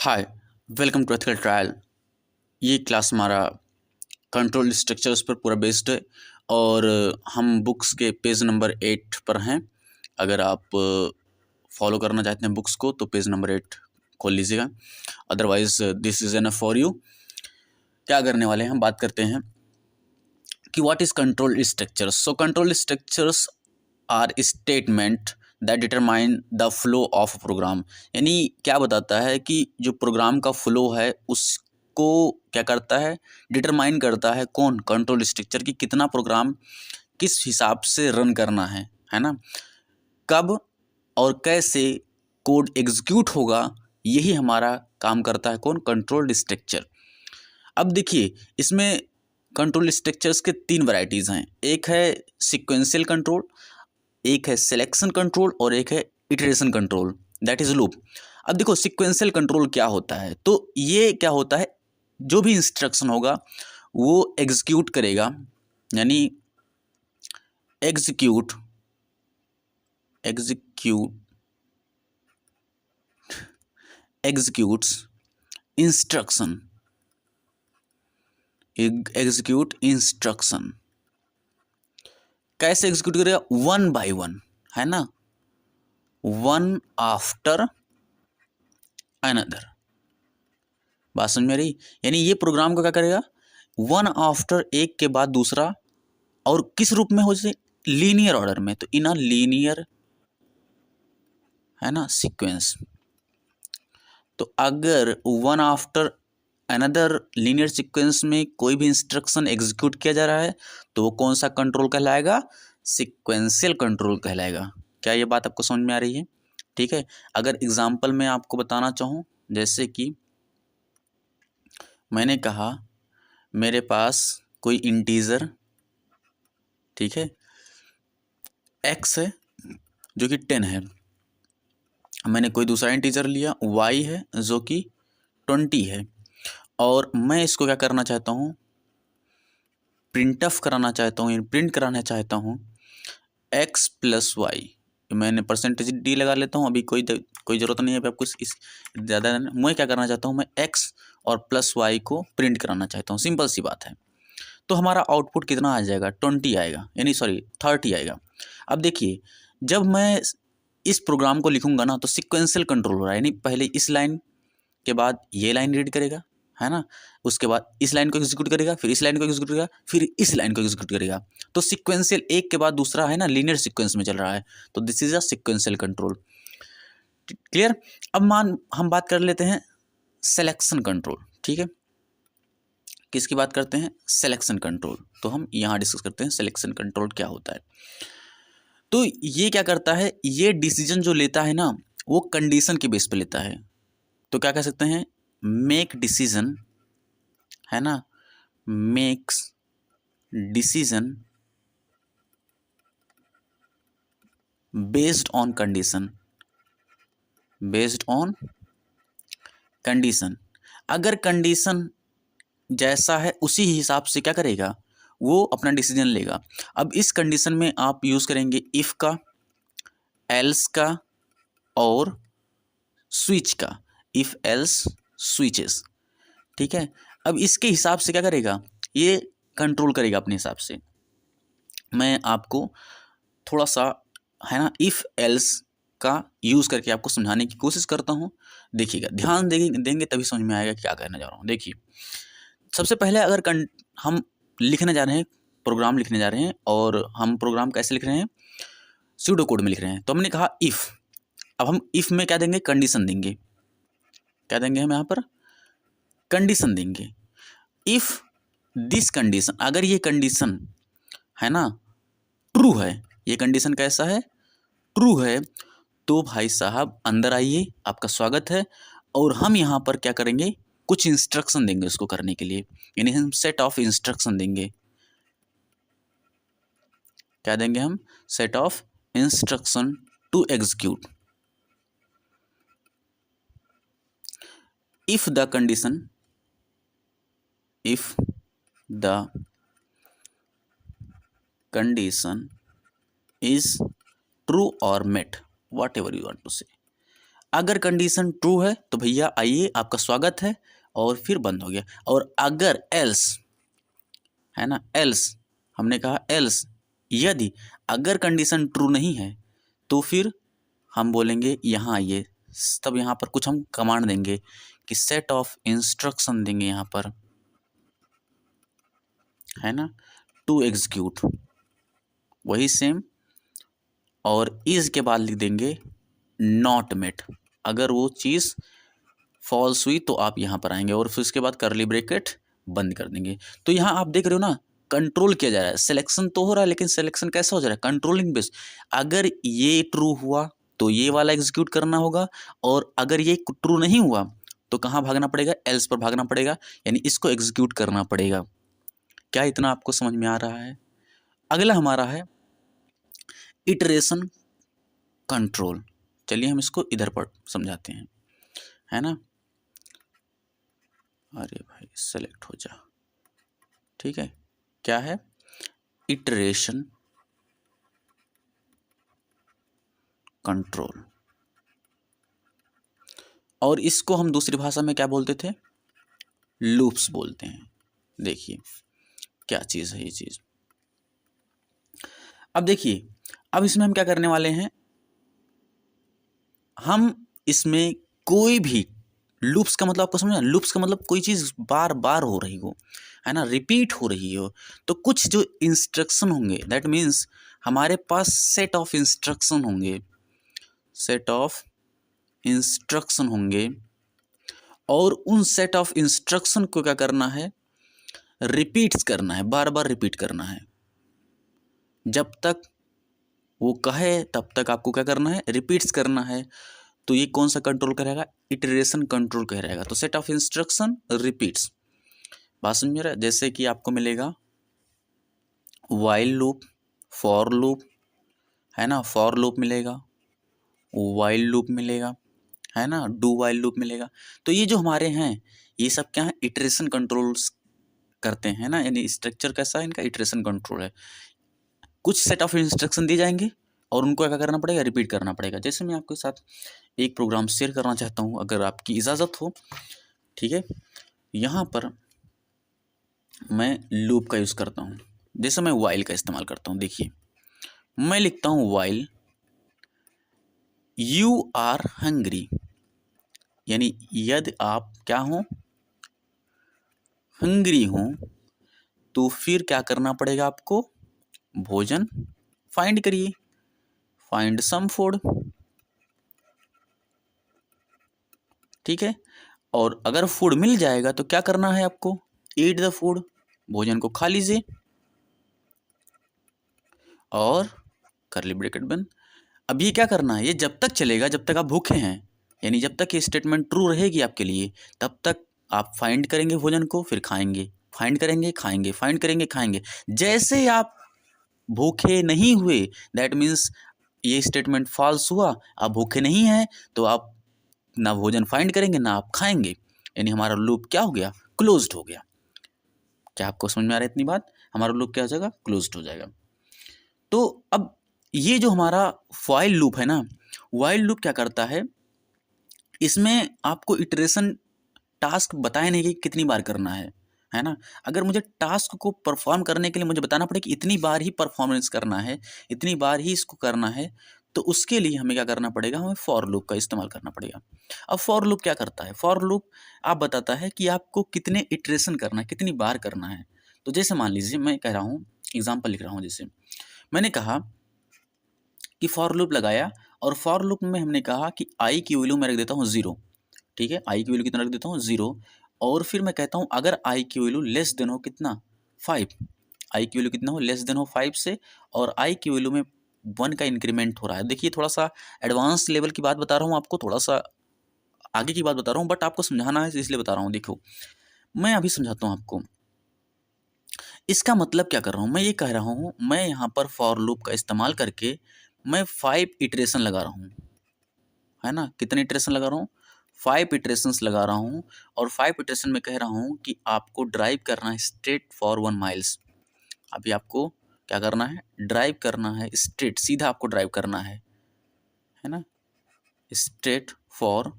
Hi, welcome to ethical trial. ये class हमारा control structures पर पूरा बेस्ड है और हम बुक्स के पेज नंबर 8 पर हैं। अगर आप फॉलो करना चाहते हैं बुक्स को तो पेज नंबर 8 खोल लीजिएगा, otherwise this is enough for you. क्या करने वाले हैं, हम बात करते हैं कि what is control structures. So control structures are statement that determine the flow of program. यानी क्या बताता है कि जो प्रोग्राम का फ्लो है उसको क्या करता है, डिटरमाइन करता है। कौन? कंट्रोल स्ट्रक्चर की कितना प्रोग्राम किस हिसाब से रन करना है ना, कब और कैसे कोड एग्जीक्यूट होगा, यही हमारा काम करता है। कौन? Control structure. अब देखिए, इसमें कंट्रोल स्ट्रक्चर्स के 3 वैरायटीज़ हैं। एक है सिक्वेंशियल कंट्रोल, एक है सिलेक्शन कंट्रोल और एक है iteration control, that is loop. अब देखो सिक्वेंशियल कंट्रोल क्या होता है, तो ये क्या होता है, जो भी इंस्ट्रक्शन होगा वो एग्जीक्यूट करेगा, यानी execute execute executes instruction execute instruction कैसे एग्जीक्यूट करेगा? वन बाय वन, है ना, वन आफ्टर अनदर। बात समझ में आ रही? यानी ये प्रोग्राम को क्या करेगा, वन आफ्टर एक के बाद दूसरा, और किस रूप में हो जाए? लीनियर ऑर्डर में। तो इन अ लीनियर, है ना, सीक्वेंस। तो अगर one after another linear sequence में कोई भी इंस्ट्रक्शन एग्जीक्यूट किया जा रहा है तो वो कौन सा कंट्रोल कहलाएगा? सिक्वेंशियल कंट्रोल कहलाएगा। क्या ये बात आपको समझ में आ रही है? ठीक है। अगर एग्जाम्पल में आपको बताना चाहूँ, जैसे कि मैंने कहा मेरे पास कोई इंटीजर, ठीक है, x है जो कि 10 है। मैंने कोई दूसरा इंटीजर लिया y है जो कि 20 है, और मैं इसको क्या करना चाहता हूँ, प्रिंट ऑफ कराना चाहता हूँ, प्रिंट कराना चाहता हूँ x प्लस वाई। मैंने परसेंटेज डी लगा लेता हूँ, अभी कोई ज़रूरत नहीं है अभी आपको इस ज़्यादा। मैं क्या करना चाहता हूँ, मैं x और प्लस वाई को प्रिंट कराना चाहता हूँ। सिंपल सी बात है। तो हमारा आउटपुट कितना आ जाएगा? 20 आएगा, यानी सॉरी 30 आएगा। अब देखिए, जब मैं इस प्रोग्राम को लिखूंगा ना तो सिक्वेंशियल कंट्रोल हो रहा है, यानी पहले इस लाइन के बाद ये लाइन रीड करेगा, है ना, उसके बाद इस लाइन को एग्जीक्यूट करेगा, फिर इस लाइन को एग्जीक्यूट करेगा, फिर इस लाइन को एग्जीक्यूट करेगा। तो सिक्वेंशियल एक के बाद दूसरा, है ना, लीनियर सीक्वेंस में चल रहा है। तो this is a sequential control. Clear? अब हम बात कर लेते हैं सिलेक्शन कंट्रोल। ठीक है, किसकी बात करते हैं? Selection control. तो हम यहाँ डिस्कस करते हैं सिलेक्शन कंट्रोल क्या होता है। तो ये क्या करता है, ये डिसीजन जो लेता है ना वो कंडीशन के बेस पे लेता है। तो क्या कह सकते हैं, मेक डिसीजन, है ना, makes decision based on condition, based on condition. अगर कंडीशन जैसा है उसी हिसाब से क्या करेगा, वो अपना डिसीजन लेगा। अब इस कंडीशन में आप यूज़ करेंगे इफ़ का, एल्स का और स्विच का, इफ़ एल्स स्विचेस। ठीक है। अब इसके हिसाब से क्या करेगा, ये कंट्रोल करेगा अपने हिसाब से। मैं आपको थोड़ा सा, है ना, इफ़ एल्स का यूज़ करके आपको समझाने की कोशिश करता हूँ। देखिएगा, ध्यान देंगे तभी समझ में आएगा क्या कहना चाह रहा हूँ। देखिए, सबसे पहले अगर हम लिखने जा रहे हैं, प्रोग्राम लिखने जा रहे हैं, और हम प्रोग्राम कैसे लिख रहे हैं, सूडो कोड में लिख रहे हैं। तो हमने कहा इफ़। अब हम इफ़ में क्या देंगे, कंडीशन देंगे। क्या देंगे हम यहाँ पर? कंडीशन देंगे। इफ़ दिस कंडीशन, अगर ये कंडीशन, है ना, ट्रू है, ये कंडीशन कैसा है, ट्रू है, तो भाई साहब अंदर आइए, आपका स्वागत है। और हम यहाँ पर क्या करेंगे, कुछ इंस्ट्रक्शन देंगे उसको करने के लिए, यानी हम सेट ऑफ इंस्ट्रक्शन देंगे। क्या देंगे हम? Set of instruction to execute. If the condition, if the condition is true or met, whatever you want to say। अगर कंडीशन ट्रू है तो भैया आइए, आपका स्वागत है, और फिर बंद हो गया। और अगर एल्स है ना, एल्स हमने कहा एल्स, यदि अगर कंडीशन ट्रू नहीं है तो फिर हम बोलेंगे यहाँ आइए, तब यहाँ पर कुछ हम कमांड देंगे कि सेट ऑफ इंस्ट्रक्शन देंगे यहाँ पर, है ना, टू एग्जीक्यूट, वही सेम, और इज के बाद लिख देंगे नॉट मेट। अगर वो चीज़ फॉल्स हुई तो आप यहाँ पर आएंगे और फिर उसके बाद करली ब्रैकेट बंद कर देंगे। तो यहाँ आप देख रहे हो ना, कंट्रोल किया जा रहा है, सिलेक्शन तो हो रहा है, लेकिन सिलेक्शन कैसा हो जा रहा है, कंट्रोलिंग बेस। अगर ये ट्रू हुआ तो ये वाला एग्जीक्यूट करना होगा, और अगर ये ट्रू नहीं हुआ तो कहाँ भागना पड़ेगा, एल्स पर भागना पड़ेगा, यानी इसको एग्जीक्यूट करना पड़ेगा। क्या इतना आपको समझ में आ रहा है? अगला हमारा है इटरेशन कंट्रोल। चलिए हम इसको इधर पर समझाते हैं, है ना। अरे भाई सेलेक्ट हो जा, ठीक है। क्या है, इटरेशन कंट्रोल, और इसको हम दूसरी भाषा में क्या बोलते थे, लूप्स बोलते हैं। देखिए क्या चीज़ है ये चीज़। अब देखिए, अब इसमें हम क्या करने वाले हैं, हम इसमें कोई भी, लूप्स का मतलब आपको समझना, लूप्स का मतलब कोई चीज़ बार बार हो रही हो, है ना, रिपीट हो रही हो, तो कुछ जो इंस्ट्रक्शन होंगे, दैट मीन्स हमारे पास सेट ऑफ इंस्ट्रक्शन होंगे, सेट ऑफ इंस्ट्रक्शन होंगे, और उन सेट ऑफ इंस्ट्रक्शन को क्या करना है, रिपीट्स करना है, बार बार रिपीट करना है, जब तक वो कहे तब तक आपको क्या करना है, रिपीट्स करना है। तो ये कौन सा कंट्रोल करेगा, इटरेशन कंट्रोल करेगा। तो सेट ऑफ इंस्ट्रक्शन रिपीट्स, बात समझ रहा है। जैसे कि आपको मिलेगा वाइल लूप, फॉर लूप, है ना, फॉर लूप मिलेगा, वाइल लूप मिलेगा, है ना, डू वाइल लूप मिलेगा। तो ये जो हमारे हैं ये सब क्या है, इटरेशन कंट्रोल्स करते हैं ना, यानी स्ट्रक्चर कैसा है इनका, इटरेशन कंट्रोल है। कुछ सेट ऑफ इंस्ट्रक्शन दिए जाएंगे और उनको क्या करना पड़ेगा, रिपीट करना पड़ेगा। जैसे मैं आपके साथ एक प्रोग्राम शेयर करना चाहता हूँ, अगर आपकी इजाज़त हो, ठीक है। यहाँ पर मैं लूप का यूज़ करता हूँ, जैसे मैं वाइल का इस्तेमाल करता हूँ। देखिए मैं लिखता हूँ वाइल यू आर हंग्री, यानी यदि आप क्या हो, हंग्री हो, तो फिर क्या करना पड़ेगा आपको, भोजन फाइंड करिए, फाइंड सम फूड, ठीक है। और अगर फूड मिल जाएगा तो क्या करना है आपको, ईट द फूड, भोजन को खा लीजिए, और करली ब्रैकेट बंद। अब ये क्या करना है, ये जब तक चलेगा जब तक आप भूखे हैं, यानी जब तक ये स्टेटमेंट ट्रू रहेगी आपके लिए, तब तक आप फाइंड करेंगे भोजन को, फिर खाएंगे, फाइंड करेंगे खाएंगे, फाइंड करेंगे खाएंगे। जैसे आप भूखे नहीं हुए, दैट मीन्स ये स्टेटमेंट फॉल्स हुआ, आप भूखे नहीं हैं, तो आप ना भोजन फाइंड करेंगे ना आप खाएंगे, यानी हमारा लूप क्या हो गया, क्लोज्ड हो गया। क्या आपको समझ में आ रहा है इतनी बात, हमारा लूप क्या हो जाएगा, क्लोज्ड हो जाएगा। तो अब ये जो हमारा वाइल लूप है ना, वाइल लूप क्या करता है, इसमें आपको इटरेशन टास्क बताया नहीं कि कितनी बार करना है ना। अगर मुझे टास्क को परफॉर्म करने के लिए मुझे बताना पड़े कि इतनी बार ही परफॉर्मेंस करना है, इतनी बार ही इसको करना है, तो उसके लिए हमें क्या करना पड़ेगा, हमें फॉर लूप का इस्तेमाल करना पड़ेगा। अब फॉर लूप क्या करता है, फॉर लूप आप बताता है कि आपको कितने इटरेशन करना है, कितनी बार करना है। तो जैसे मान लीजिए मैं कह रहा हूँ, एग्जाम्पल लिख रहा हूँ, जैसे मैंने कहा कि फॉर लूप लगाया, और फॉर लूप में हमने कहा कि आई की वैल्यू मैं रख देता हूँ 0, ठीक है, आई की वैल्यू कितना रख देता हूँ 0, और फिर मैं कहता हूँ अगर आई की वैल्यू लेस देन हो कितना 5, आई की वैल्यू कितना हो, लेस देन हो 5 से, और आई की वैल्यू में 1 का इंक्रीमेंट हो रहा है। देखिए थोड़ा सा एडवांस लेवल की बात बता रहा हूँ आपको, थोड़ा सा आगे की बात बता रहा हूँ, बट आपको समझाना है इसलिए बता रहा हूँ। देखो मैं अभी समझाता हूँ आपको, इसका मतलब क्या कर रहा हूँ, मैं ये कह रहा हूँ, मैं यहाँ पर फॉर लूप का इस्तेमाल करके मैं 5 इटरेशन लगा रहा हूँ, है ना, कितने इटरेशन लगा रहा हूँ, 5 इटरेशंस लगा रहा हूँ, और 5 इटरेशन में कह रहा हूँ कि आपको ड्राइव करना है स्ट्रेट फॉर 1 माइल्स। अभी आपको क्या करना है, ड्राइव करना है स्ट्रेट, सीधा आपको ड्राइव करना है ना, स्ट्रेट फॉर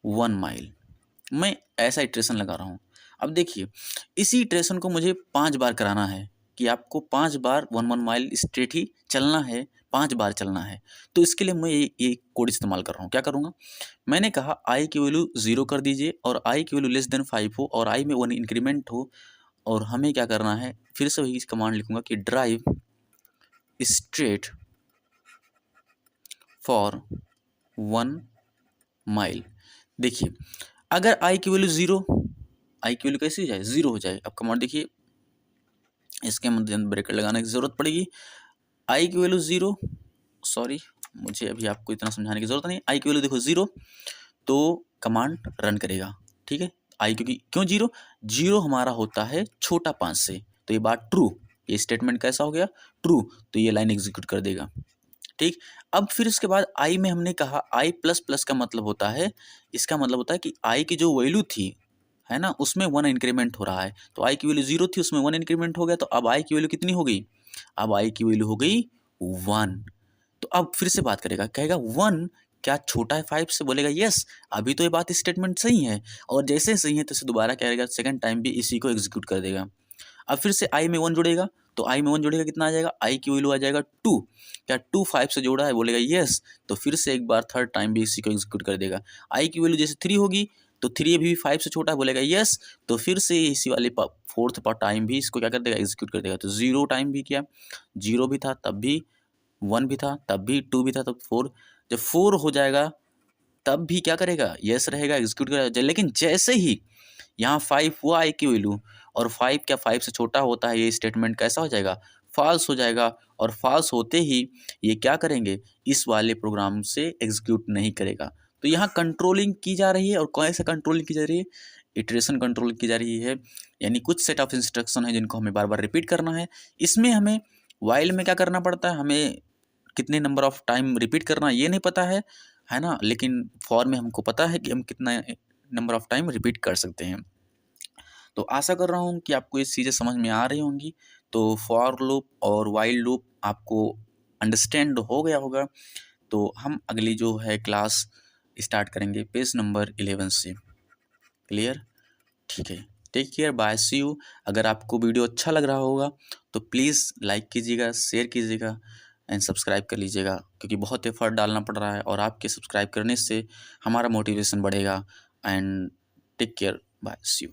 1 माइल। मैं ऐसा इटरेशन लगा रहा हूँ। अब देखिए, इसी इटरेशन को मुझे 5 बार कराना है कि आपको 5 बार 1 माइल स्ट्रेट ही चलना है, 5 बार चलना है। तो इसके लिए मैं ये कोड इस्तेमाल कर रहा हूँ। क्या करूँगा, मैंने कहा आई की वैल्यू 0 कर दीजिए और आई की वैल्यू लेस देन 5 हो और आई में 1 इंक्रीमेंट हो, और हमें क्या करना है, फिर से वही कमांड लिखूंगा कि ड्राइव स्ट्रेट फॉर 1 माइल। देखिए, अगर आई की वैल्यू 0, आई की वैल्यू कैसे हो जाए, 0 हो जाए। अब कमांड देखिए, इसके मध्य ब्रैकेट लगाने की ज़रूरत पड़ेगी। आई की वैल्यू 0, सॉरी मुझे अभी आपको इतना समझाने की ज़रूरत नहीं। आई की वैल्यू देखो 0, तो कमांड रन करेगा, ठीक है। आई क्योंकि क्यों 0, 0 हमारा होता है छोटा 5 से, तो ये बात ट्रू, ये स्टेटमेंट कैसा हो गया, ट्रू, तो ये लाइन एग्जीक्यूट कर देगा, ठीक। अब फिर इसके बाद आई में हमने कहा आई प्लस प्लस का मतलब होता है, इसका मतलब होता है कि आई की जो वैल्यू थी, है ना, उसमें 1 इंक्रीमेंट हो रहा है। तो आई की वैल्यू 0 थी, उसमें 1 इंक्रीमेंट हो गया, तो अब आई की वैल्यू कितनी हो गई, अब आई की वैल्यू हो गई 1। तो अब फिर से बात करेगा, कहेगा 1 क्या छोटा है 5 से, बोलेगा यस। अभी तो ये बात स्टेटमेंट सही है, और जैसे सही है तो इसे दोबारा क्या करेगा, सेकंड टाइम भी इसी को एग्जीक्यूट कर देगा। अब फिर से आई में 1 जुड़ेगा, तो आई में 1 जुड़ेगा, कितना आ जाएगा, आई की वैल्यू आ जाएगा 2। क्या 2 5 से जोड़ा है, बोलेगा यस। तो फिर से एक बार थर्ड टाइम भी इसी को एग्जीक्यूट कर देगा। आई की वैल्यू जैसे 3 होगी, तो 3 भी 5 से छोटा है, बोलेगा यस। तो फिर से इसी वाले फोर्थ टाइम भी इसको क्या कर देगा, एग्जीक्यूट कर देगा। तो 0 टाइम भी किया, 0 भी था तब भी, 1 भी था तब भी, 2 भी था तब 4। जब 4 हो जाएगा तब भी क्या करेगा, यस रहेगा, एग्जीक्यूट करेगा। लेकिन जैसे ही यहाँ 5 हुआ आई की वैल्यू, और 5 क्या 5 से छोटा होता है, ये स्टेटमेंट कैसा हो जाएगा, फॉल्स हो जाएगा। और फॉल्स होते ही ये क्या करेंगे, इस वाले प्रोग्राम से एग्जीक्यूट नहीं करेगा। तो यहाँ कंट्रोलिंग की जा रही है, और कौन सा कंट्रोलिंग की जा रही है, इटरेशन कंट्रोल की जा रही है। यानी कुछ सेट ऑफ इंस्ट्रक्शन है जिनको हमें बार बार रिपीट करना है। इसमें हमें वाइल में क्या करना पड़ता है, हमें कितने नंबर ऑफ टाइम रिपीट करना ये नहीं पता है ना, लेकिन फॉर में हमको पता है कि हम कितना नंबर ऑफ टाइम रिपीट कर सकते हैं। तो आशा कर रहा हूँ कि आपको ये चीज़ें समझ में आ रही होंगी। तो फॉर लूप और वाइल लूप आपको अंडरस्टैंड हो गया होगा। तो हम अगली जो है क्लास स्टार्ट करेंगे पेज नंबर 11 से। क्लियर, ठीक है। Take care, bye, see you. अगर आपको वीडियो अच्छा लग रहा होगा तो प्लीज़ लाइक कीजिएगा, शेयर कीजिएगा एंड सब्सक्राइब कर लीजिएगा, क्योंकि बहुत एफर्ट डालना पड़ रहा है और आपके सब्सक्राइब करने से हमारा मोटिवेशन बढ़ेगा। And take care, bye, see you.